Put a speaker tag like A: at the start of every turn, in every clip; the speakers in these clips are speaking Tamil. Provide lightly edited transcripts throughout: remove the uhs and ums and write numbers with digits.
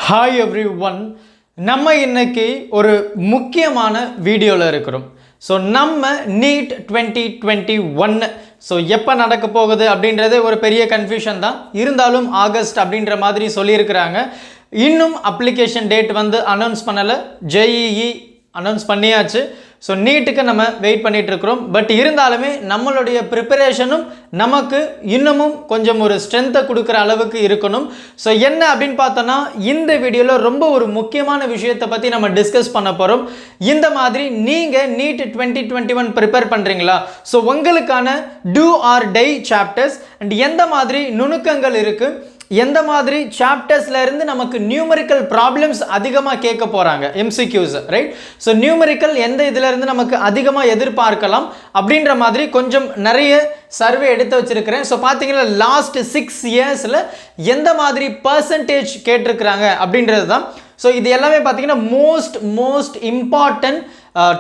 A: Hi everyone, நம்ம இன்னைக்கு ஒரு முக்கியமான வீடியோல இருக்கிறோம். ஸோ நம்ம NEET 2021 ஸோ எப்போ நடக்க போகுது அப்படின்றது ஒரு பெரிய கன்ஃபியூஷன் தான். இருந்தாலும் ஆகஸ்ட் அப்படின்ற மாதிரி சொல்லியிருக்கிறாங்க. இன்னும் அப்ளிகேஷன் டேட் வந்து அனௌன்ஸ் பண்ணலை. JEE அனௌன்ஸ் பண்ணியாச்சு. ஸோ நீட்டுக்கு நம்ம வெயிட் பண்ணிட்டு இருக்கிறோம். பட் இருந்தாலுமே நம்மளுடைய ப்ரிப்பரேஷனும் நமக்கு இன்னமும் கொஞ்சம் ஒரு ஸ்ட்ரென்த்தை கொடுக்குற அளவுக்கு இருக்கணும். ஸோ என்ன அப்படின்னு பார்த்தோன்னா, இந்த வீடியோவில் ரொம்ப ஒரு முக்கியமான விஷயத்தை பற்றி நம்ம டிஸ்கஸ் பண்ண போகிறோம். இந்த மாதிரி நீங்கள் NEET 2021 ப்ரிப்பேர் பண்ணுறீங்களா? ஸோ உங்களுக்கான do or die chapters and எந்த மாதிரி நுணுக்கங்கள் இருக்குது, எந்த மாதிரி சாப்டர்ஸ்ல இருந்து நமக்கு நியூமரிக்கல் ப்ராப்ளம்ஸ் அதிகமாக கேட்க போகிறாங்க, MCQs, ரைட்? ஸோ நியூமரிக்கல் எந்த இதில் இருந்து நமக்கு அதிகமாக எதிர்பார்க்கலாம் அப்படின்ற மாதிரி கொஞ்சம் நிறைய சர்வே எடுத்து வச்சிருக்கிறேன். ஸோ பார்த்தீங்கன்னா லாஸ்ட் 6 இயர்ஸில் எந்த மாதிரி பர்சன்டேஜ் கேட்டிருக்கிறாங்க அப்படின்றது தான். ஸோ இது எல்லாமே பார்த்தீங்கன்னா மோஸ்ட் இம்பார்ட்டன்ட்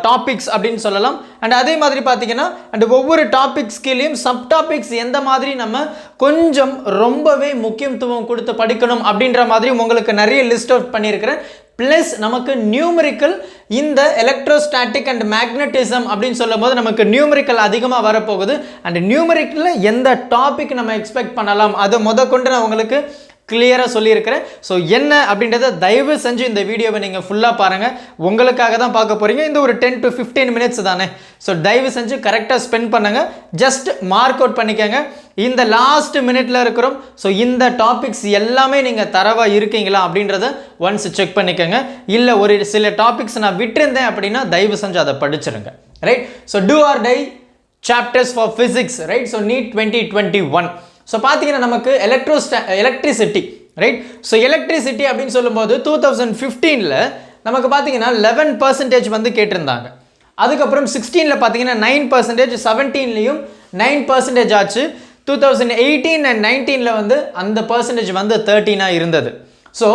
A: டாபிக்ஸ் அப்படின்னு சொல்லலாம். அண்ட் அதே மாதிரி பார்த்தீங்கன்னா அண்ட் ஒவ்வொரு டாபிக்ஸ் கீழேயும் சப் டாபிக்ஸ் எந்த மாதிரி நம்ம கொஞ்சம் ரொம்பவே முக்கியத்துவம் கொடுத்து படிக்கணும் அப்படின்ற மாதிரி உங்களுக்கு நிறைய லிஸ்ட் அவுட் பண்ணியிருக்கிறேன். ப்ளஸ் நமக்கு நியூமரிக்கல் இந்த எலக்ட்ரோஸ்டாட்டிக் அண்ட் மேக்னட்டிசம் அப்படின்னு சொல்லும் போது நமக்கு நியூமரிக்கல் அதிகமாக வரப்போகுது. அண்ட் நியூமரிக்கலில் எந்த டாபிக் நம்ம எக்ஸ்பெக்ட் பண்ணலாம் அதை கொண்டு நான் உங்களுக்கு கிளியராக சொல்லியிருக்கிறேன். ஸோ என்ன அப்படின்றத தயவு செஞ்சு இந்த வீடியோவை நீங்கள் ஃபுல்லாக பாருங்கள். உங்களுக்காக தான் பார்க்க போகிறீங்க. இந்த ஒரு 10 to 15 மினிட்ஸ் தானே. ஸோ தயவு செஞ்சு கரெக்டாக ஸ்பெண்ட் பண்ணுங்கள். ஜஸ்ட் மார்க் அவுட் பண்ணிக்கோங்க. இந்த லாஸ்ட் மினிட்ல இருக்கிறோம். ஸோ இந்த டாபிக்ஸ் எல்லாமே நீங்கள் தரவாக இருக்கீங்களா அப்படின்றத ஒன்ஸ் செக் பண்ணிக்கோங்க. இல்லை ஒரு சில டாபிக்ஸ் நான் விட்டுருந்தேன் அப்படின்னா தயவு செஞ்சு அதை படிச்சிருங்க, right? So two or die chapters for physics, right? So NEET 2021. So பார்த்தீங்கன்னா நமக்கு எலக்ட்ரிசிட்டி, ரைட்? ஸோ எலக்ட்ரிசிட்டி அப்படின்னு சொல்லும்போது 2015 நமக்கு பார்த்தீங்கன்னா 11% வந்து கேட்டிருந்தாங்க. அதுக்கப்புறம் 16 பார்த்தீங்கன்னா 9%, 17 9% ஆச்சு. 2018 and 19 வந்து அந்த பர்சன்டேஜ் வந்து 13 இருந்தது. ஸோ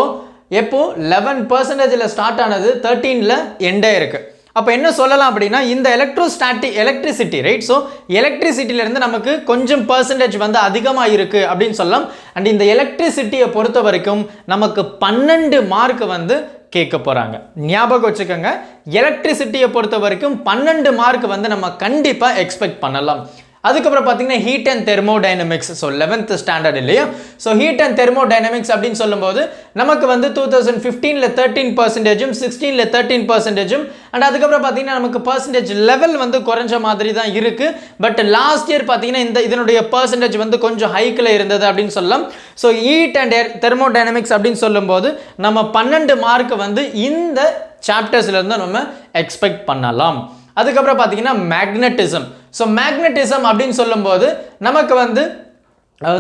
A: எப்போ 11% ஸ்டார்ட் ஆனது 13 எண்டே இருக்கு. அப்போ என்ன சொல்லலாம் அப்படின்னா இந்த எலக்ட்ரிசிட்டி, ரைட்? ஸோ எலக்ட்ரிசிட்டியிலேருந்து நமக்கு கொஞ்சம் பர்சன்டேஜ் வந்து அதிகமாக இருக்குது அப்படின்னு சொல்லலாம். அண்ட் இந்த எலக்ட்ரிசிட்டியை பொறுத்த வரைக்கும் நமக்கு 12 மார்க் வந்து கேட்க போகிறாங்க. ஞாபகம் வச்சுக்கோங்க, எலக்ட்ரிசிட்டியை பொறுத்த வரைக்கும் 12 மார்க் வந்து நம்ம கண்டிப்பாக எக்ஸ்பெக்ட் பண்ணலாம். அதுக்கப்புறம் பார்த்தீங்கன்னா heat and thermodynamics, so 11th standard இல்லையா? ஸோ ஹீட் அண்ட் தெர்மோடைனமிக்ஸ் அப்படின்னு சொல்லும்போது நமக்கு வந்து 2015 13%, 16 13%, அண்ட் அதுக்கப்புறம் பார்த்தீங்கன்னா நமக்கு பர்சன்டேஜ் லெவல் வந்து குறைஞ்ச மாதிரி தான் இருக்குது. பட் லாஸ்ட் இயர் பார்த்தீங்கன்னா இதனுடைய பர்சன்டேஜ் வந்து கொஞ்சம் ஹைக்கில் இருந்தது அப்படின்னு சொல்லலாம். ஸோ ஹீட் அண்ட் தெர்மோடைனமிக்ஸ் அப்படின்னு சொல்லும்போது நம்ம 12 மார்க் வந்து இந்த சாப்டர்ஸ்லேருந்து நம்ம எக்ஸ்பெக்ட் பண்ணலாம். அதுக்கப்புறம் பார்த்தீங்கன்னா மேக்னட்டிசம். ஸோ மேக்னட்டிசம் அப்படின்னு சொல்லும்போது நமக்கு வந்து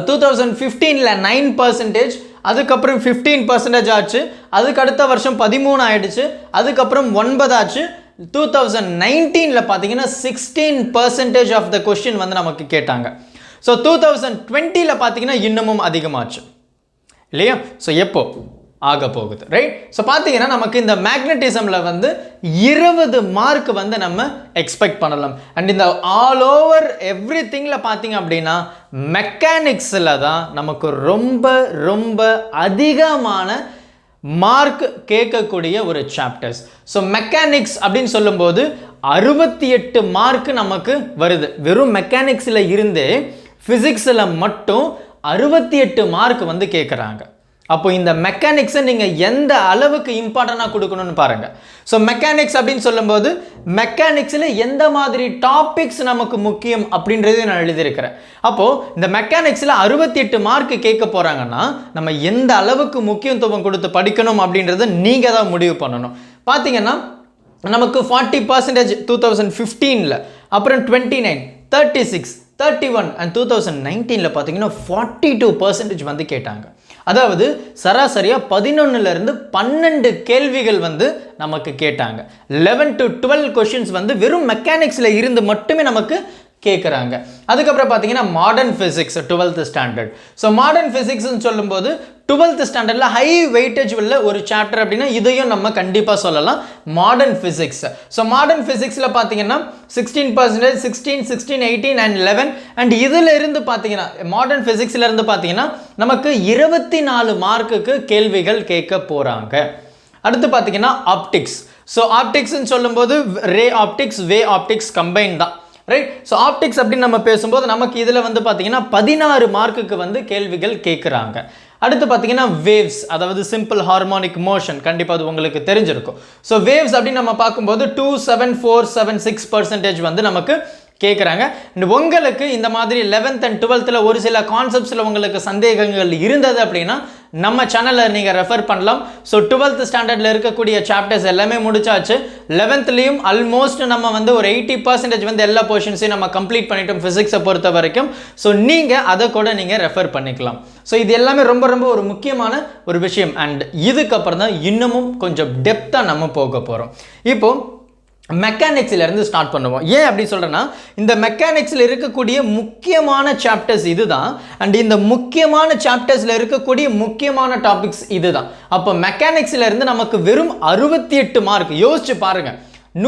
A: 2015 9%, அதுக்கப்புறம் 15% ஆச்சு. அதுக்கு அடுத்த வருஷம் 13 ஆயிடுச்சு. அதுக்கப்புறம் 9 ஆச்சு. 2019 பார்த்தீங்கன்னா 16% ஆஃப் த கொஸ்டின் வந்து நமக்கு கேட்டாங்க. ஸோ 2020 பார்த்தீங்கன்னா இன்னமும் அதிகமாச்சு இல்லையா? ஸோ எப்போ ஆக போகுது, ரைட்? ஸோ பார்த்தீங்கன்னா நமக்கு இந்த மேக்னட்டிசமில் வந்து 20 மார்க் வந்து நம்ம எக்ஸ்பெக்ட் பண்ணலாம். அண்ட் இந்த ஆல் ஓவர் எவ்ரி திங்கில் பார்த்தீங்க அப்படின்னா மெக்கானிக்ஸில் தான் நமக்கு ரொம்ப அதிகமான மார்க் கேட்கக்கூடிய ஒரு சாப்டர்ஸ். ஸோ மெக்கானிக்ஸ் அப்படின்னு சொல்லும்போது 68 மார்க் நமக்கு வருது. வெறும் மெக்கானிக்ஸில் இருந்தே ஃபிசிக்ஸில் மட்டும் 68 மார்க் வந்து கேட்குறாங்க. அப்போ இந்த மெக்கானிக்ஸை நீங்கள் எந்த அளவுக்கு இம்பார்ட்டண்டாக கொடுக்கணும்னு பாருங்கள். ஸோ மெக்கானிக்ஸ் அப்படின்னு சொல்லும்போது மெக்கானிக்ஸில் எந்த மாதிரி டாபிக்ஸ் நமக்கு முக்கியம் அப்படின்றதையும் நான் எழுதியிருக்கிறேன். அப்போது இந்த மெக்கானிக்ஸில் 68 மார்க் கேட்க போகிறாங்கன்னா நம்ம எந்த அளவுக்கு முக்கியத்துவம் கொடுத்து படிக்கணும் அப்படின்றத நீங்கள் தான் முடிவு பண்ணணும். பார்த்தீங்கன்னா நமக்கு 40% 2015, அப்புறம் 29, 36, 31 அண்ட் 2019 பார்த்தீங்கன்னா 42% வந்து கேட்டாங்க. அதாவது சராசரியாக 11 12 கேள்விகள் வந்து நமக்கு கேட்டாங்க. 11 to 12 கொஸ்டின்ஸ் வந்து வெறும் மெக்கானிக்ஸில் இருந்து மட்டுமே நமக்கு கேட்குறாங்க. அதுக்கப்புறம் பார்த்தீங்கன்னா modern physics 12th standard. So modern ஃபிசிக்ஸ்ன்னு சொல்லும்போது 12th ஸ்டாண்டர்ட்ல ஹை வெயிட்டேஜ் உள்ள ஒரு சாப்டர் அப்படின்னா இதையும் நம்ம கண்டிப்பா சொல்லலாம் மாடர்ன் பிசிக்ஸ். ஸோ மாடர்ன் பிசிக்ஸ்ல பார்த்தீங்கன்னா 16%, 16, 16, 18 and 11 அண்ட் இதுல இருந்து பார்த்தீங்கன்னா மாடர்ன் பிசிக்ஸ்ல இருந்து பார்த்தீங்கன்னா நமக்கு 24 மார்க்குக்கு கேள்விகள் கேட்க போறாங்க. அடுத்து பார்த்தீங்கன்னா ஆப்டிக்ஸ். ஸோ ஆப்டிக்ஸ்ன்னு சொல்லும்போது ரே ஆப்டிக்ஸ், வே ஆப்டிக்ஸ் கம்பைன் தான், ரைட்? ஸோ ஆப்டிக்ஸ் அப்படின்னு நம்ம பேசும்போது நமக்கு இதில் வந்து பார்த்தீங்கன்னா 16 மார்க்குக்கு வந்து கேள்விகள் கேட்குறாங்க. அடுத்து பார்த்தீங்கன்னா வேவ்ஸ், அதாவது சிம்பிள் ஹார்மோனிக் மோஷன், கண்டிப்பாக அது உங்களுக்கு தெரிஞ்சிருக்கும். ஸோ வேவ்ஸ் அப்படின்னு நம்ம பார்க்கும்போது 27476% வந்து நமக்கு கேட்குறாங்க. அண்ட் உங்களுக்கு இந்த மாதிரி 11th and 12th ஒரு சில கான்செப்ட்ஸில் உங்களுக்கு சந்தேகங்கள் இருந்தது அப்படின்னா நம்ம சேனலில் நீங்கள் ரெஃபர் பண்ணலாம். ஸோ 12th ஸ்டாண்டர்டில் இருக்கக்கூடிய சாப்டர்ஸ் எல்லாமே முடிச்சாச்சு. 11th ஆல்மோஸ்ட் நம்ம வந்து ஒரு 80% வந்து எல்லா போர்ஷன்ஸையும் நம்ம கம்ப்ளீட் பண்ணிட்டோம் ஃபிசிக்ஸை பொறுத்த வரைக்கும். ஸோ நீங்கள் அதை கூட நீங்கள் ரெஃபர் பண்ணிக்கலாம். ஸோ இது எல்லாமே ரொம்ப ரொம்ப ஒரு முக்கியமான ஒரு விஷயம். அண்ட் இதுக்கப்புறம் தான் இன்னமும் கொஞ்சம் டெப்த்தாக நம்ம போக போகிறோம். இப்போ மெக்கானிக்ஸ்ல இருந்து ஸ்டார்ட் பண்ணுவோம். ஏன் அப்படி சொல்றேன்னா இந்த மெக்கானிக்ஸ்ல இருக்கக்கூடிய முக்கியமான சாப்டர்ஸ் இதுதான். அண்ட் இந்த முக்கியமான சாப்டர்ஸ்ல இருக்கக்கூடிய முக்கியமான டாபிக்ஸ் இதுதான். அப்போ மெக்கானிக்ஸ்ல இருந்து நமக்கு வெறும் 68 மார்க், யோசிச்சு பாருங்க,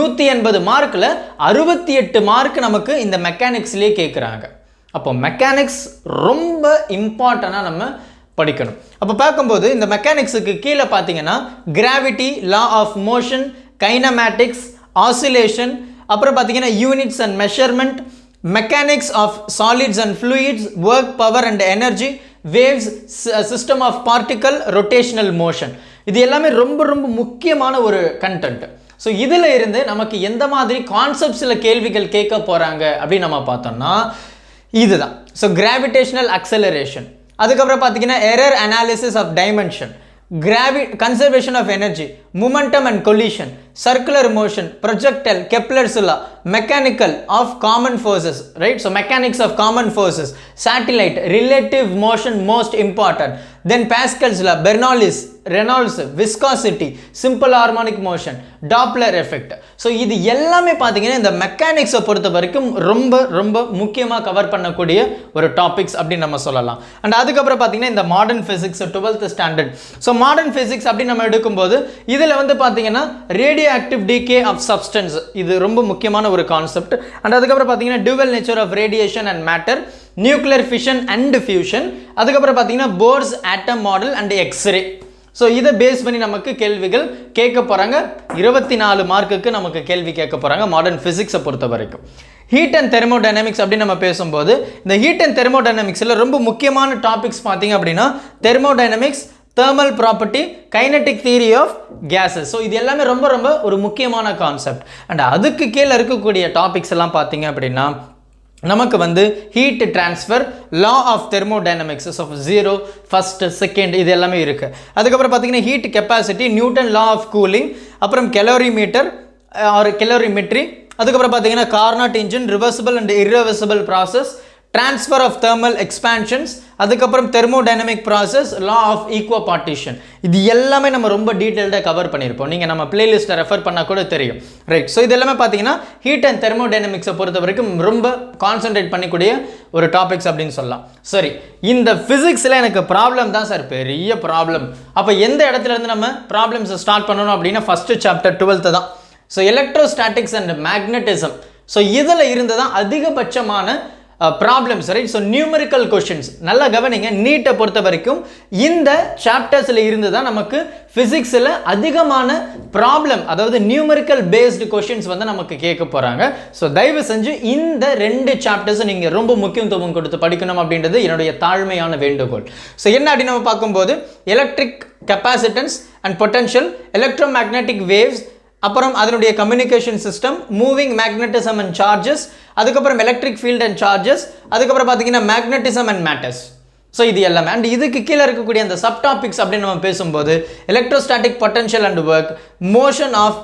A: 180 மார்க்ல 68 மார்க் நமக்கு இந்த மெக்கானிக்ஸ்லயே கேட்குறாங்க. அப்போ மெக்கானிக்ஸ் ரொம்ப இம்பார்ட்டண்டாக நம்ம படிக்கணும். அப்போ பார்க்கும்போது இந்த மெக்கானிக்ஸுக்கு கீழே பார்த்தீங்கன்னா gravity, law of motion, kinematics, oscillation, அப்புறம் பார்த்தீங்கன்னா units and measurement, mechanics of solids and fluids, work, power and energy, waves, system of particle, rotational motion. இது எல்லாமே ரொம்ப ரொம்ப முக்கியமான ஒரு கண்டென்ட். ஸோ இதில் இருந்து நமக்கு எந்த மாதிரி கான்செப்ட்ஸில் கேள்விகள் கேட்க போகிறாங்க அப்படின்னு நம்ம பார்த்தோம்னா இதுதான். ஸோ கிராவிடேஷனல் அக்சலரேஷன், அதுக்கப்புறம் பார்த்தீங்கன்னா error analysis of dimension, conservation of energy, momentum and collision, circular motion, projectile, Kepler's law, mechanical of common forces, right? So mechanics of common forces, satellite, relative motion most important, then Pascal's law, Bernoulli's, Reynolds, viscosity, simple harmonic motion, Doppler effect. So இது எல்லாமே பார்த்தீங்கன்னா இந்த மெக்கானிக்ஸை பொறுத்த வரைக்கும் ரொம்ப ரொம்ப முக்கியமாக கவர் பண்ணக்கூடிய ஒரு டாபிக்ஸ் அப்படின்னு நம்ம சொல்லலாம். அண்ட் அதுக்கப்புறம் பார்த்தீங்கன்னா இந்த modern physics 12th standard. So modern physics அப்படின்னு நம்ம எடுக்கும்போது இதில் வந்து பார்த்தீங்கன்னா radio active decay of substance, இது ரொம்ப முக்கியமான ஒரு கான்செப்ட். அண்ட் அதுக்கப்புறம் பார்த்தீங்கன்னா dual nature of radiation and matter, nuclear fission and fusion, அதுக்கப்புறம் பார்த்தீங்கன்னா Bohr's atom model and X ray. So இதை பேஸ் பண்ணி நமக்கு கேள்விகள் கேட்க போகிறாங்க. 24 மார்க்குக்கு நமக்கு கேள்வி கேட்க போகிறாங்க மாடர்ன் ஃபிசிக்ஸை பொறுத்த வரைக்கும். ஹீட் அண்ட் தெர்மோடைனமிக்ஸ் அப்படின்னு நம்ம பேசும்போது இந்த ஹீட் அண்ட் தெர்மோடைனமிக்ஸில் ரொம்ப முக்கியமான டாபிக்ஸ் பார்த்தீங்க அப்படின்னா thermodynamics, thermal property, kinetic theory of gases. So இது எல்லாமே ரொம்ப ரொம்ப ஒரு முக்கியமான கான்செப்ட். அண்ட் அதுக்கு கீழே இருக்கக்கூடிய டாபிக்ஸ் எல்லாம் பார்த்தீங்க அப்படின்னா நமக்கு வந்து heat transfer, law of thermodynamics of 0, 1st, 2nd இது எல்லாமே இருக்கு. அதுக்கப்புறம் பார்த்தீங்கன்னா heat capacity, Newton law of cooling, அப்புறம் கெலோரிமீட்டர் ஆர் கெலோரிமெட்ரி, அதுக்கப்புறம் பார்த்தீங்கன்னா Carnot engine, reversible and irreversible process, transfer of thermal expansions, அதுக்கப்புறம் thermodynamic process, law of equipartition. இது எல்லாமே நம்ம ரொம்ப டீட்டெயில்டாக கவர் பண்ணியிருப்போம். நீங்கள் நம்ம பிளேலிஸ்ட்டை ரெஃபர் பண்ணால் கூட தெரியும், ரைட்? ஸோ இது எல்லாமே பார்த்தீங்கன்னா ஹீட் அண்ட் தெர்மோடைனமிக்ஸை பொறுத்த வரைக்கும் ரொம்ப கான்சென்ட்ரேட் பண்ணிக்கூடிய ஒரு டாபிக்ஸ் அப்படின்னு சொல்லலாம். சரி, இந்த ஃபிசிக்ஸில் எனக்கு ப்ராப்ளம் தான் சார், பெரிய ப்ராப்ளம். அப்போ எந்த இடத்துல இருந்து நம்ம ப்ராப்ளம்ஸை ஸ்டார்ட் பண்ணணும் அப்படின்னா ஃபஸ்ட்டு சாப்டர் 12th தான். So electrostatics and magnetism. So இதில் இருந்து தான் அதிகபட்சமான problems, right? So numerical questions நல்லா கவனிங்க. நீட்டை பொறுத்த வரைக்கும் இந்த சாப்டர்ஸில் இருந்து தான் நமக்கு ஃபிசிக்ஸில் அதிகமான ப்ராப்ளம், அதாவது நியூமெரிக்கல் பேஸ்டு கொஸ்டின்ஸ் வந்து நமக்கு கேட்க போகிறாங்க. ஸோ தயவு செஞ்சு இந்த 2 சாப்டர்ஸை நீங்கள் ரொம்ப முக்கியத்துவம் கொடுத்து படிக்கணும் அப்படின்றது என்னுடைய தாழ்மையான வேண்டுகோள். ஸோ என்ன அப்படின்னு நம்ம பார்க்கும்போது electric capacitance and potential, electro magnetic waves, அப்புறம் அதனுடைய communication system, moving magnetism and charges, அதுக்கப்புறம் எலக்ட்ரிக் ஃபீல்ட் அண்ட் சார்ஜஸ், அதுக்கப்புறம் பார்த்தீங்கன்னா மேக்னட்டிசம் அண்ட் மேட்டர்ஸ். ஸோ இது எல்லாமே. அண்ட் இதுக்கு கீழே இருக்கக்கூடிய அந்த சப் டாபிக்ஸ் அப்படின்னு நம்ம பேசும்போது electrostatic potential and work, motion of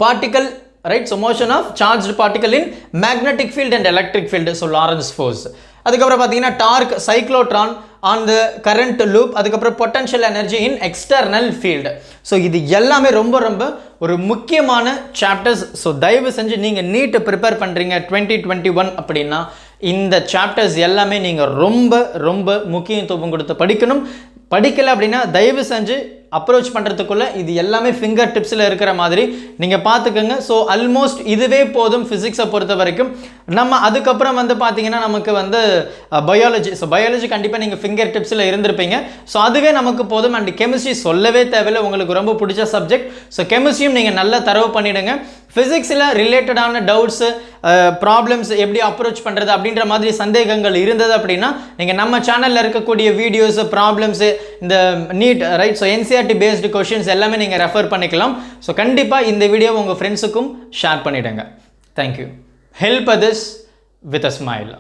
A: particle, right? So motion of charged particle in magnetic field and electric field, so Lorentz force. அதுக்கப்புறம் பார்த்தீங்கன்னா torque, cyclotron on the current loop, அதுக்கப்புறம் potential energy in external field. So இது எல்லாமே ரொம்ப ரொம்ப ஒரு முக்கியமான சாப்டர்ஸ். ஸோ தயவு செஞ்சு நீங்கள் நீட் ப்ரிப்பேர் பண்ணுறீங்க 2021 அப்படின்னா இந்த சாப்டர்ஸ் எல்லாமே நீங்கள் ரொம்ப ரொம்ப முக்கியத்துவம் கொடுத்து படிக்கணும். படிக்கலை அப்படின்னா தயவு செஞ்சு அப்ரோச் பண்ணுறதுக்குள்ளே இது எல்லாமே ஃபிங்கர் டிப்ஸில் இருக்கிற மாதிரி நீங்கள் பார்த்துக்கோங்க. ஸோ ஆல்மோஸ்ட் இதுவே போதும் ஃபிசிக்ஸை பொறுத்த வரைக்கும். நம்ம அதுக்கப்புறம் வந்து பார்த்தீங்கன்னா நமக்கு வந்து பயாலஜி. ஸோ பயாலஜி கண்டிப்பாக நீங்கள் ஃபிங்கர் டிப்ஸில் இருந்திருப்பீங்க. ஸோ அதுவே நமக்கு போதும். அண்ட் கெமிஸ்ட்ரி சொல்லவே தேவையில்லை, உங்களுக்கு ரொம்ப பிடிச்ச சப்ஜெக்ட். ஸோ கெமிஸ்ட்ரியும் நீங்கள் நல்லா தரவு பண்ணிவிடுங்க. ஃபிசிக்ஸில் ரிலேட்டடான டவுட்ஸு, ப்ராப்ளம்ஸ் எப்படி அப்ரோச் பண்ணுறது அப்படின்ற மாதிரி சந்தேகங்கள் இருந்தது அப்படின்னா நீங்கள் நம்ம சேனலில் இருக்கக்கூடிய வீடியோஸு, ப்ராப்ளம்ஸு, இந்த NEET right, so NCERT based questions எல்லாமே நீங்கள் ரெஃபர் பண்ணிக்கலாம். ஸோ கண்டிப்பாக இந்த வீடியோவை உங்கள் ஃப்ரெண்ட்ஸுக்கும் ஷேர் பண்ணிவிடுங்க. Thank you. Help others with a smile.